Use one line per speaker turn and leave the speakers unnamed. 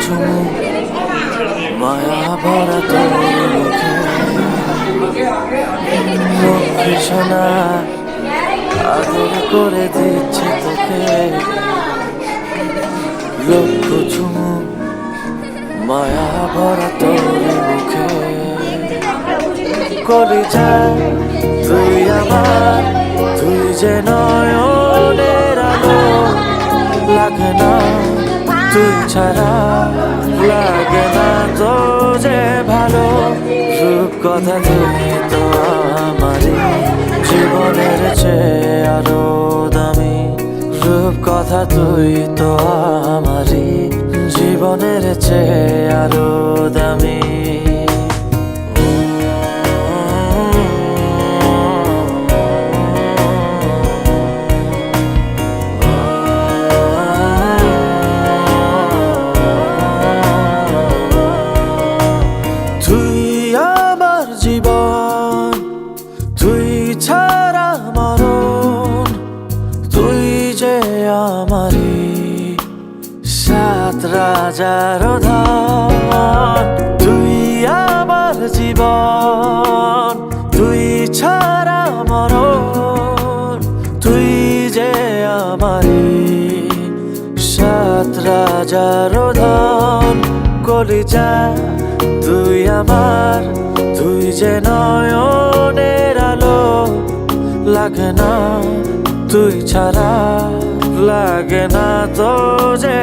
চুমু মায়া ভরা তোর মুখে লক্ষ্মী সোনা আদর করে দিচ্ছি তোকে লক্ষ চুমু মায়া ভরা তোর মুখে কলিজা তুই আমার তুই যে নয়নের আলো লাগে না তুই ছাড়া লাগে না তো যে ভালো রূপ কথা তুই তো আমারই জীবনের চেয়ে আরো দামি রূপ কথা তুই তো আমারই জীবনের চেয়ে আরো দামি জীবন তুই ছাড়া মরণ তুই যে আমারি সাত রাজার ধন তুই আমার জীবন তুই ছাড়া মরণ তুই যে আমারি সাত রাজার ধন কলিজা তুই আমার তুই যে নয়নের আলো লাগে না তুই ছাড়া লাগে না তো যে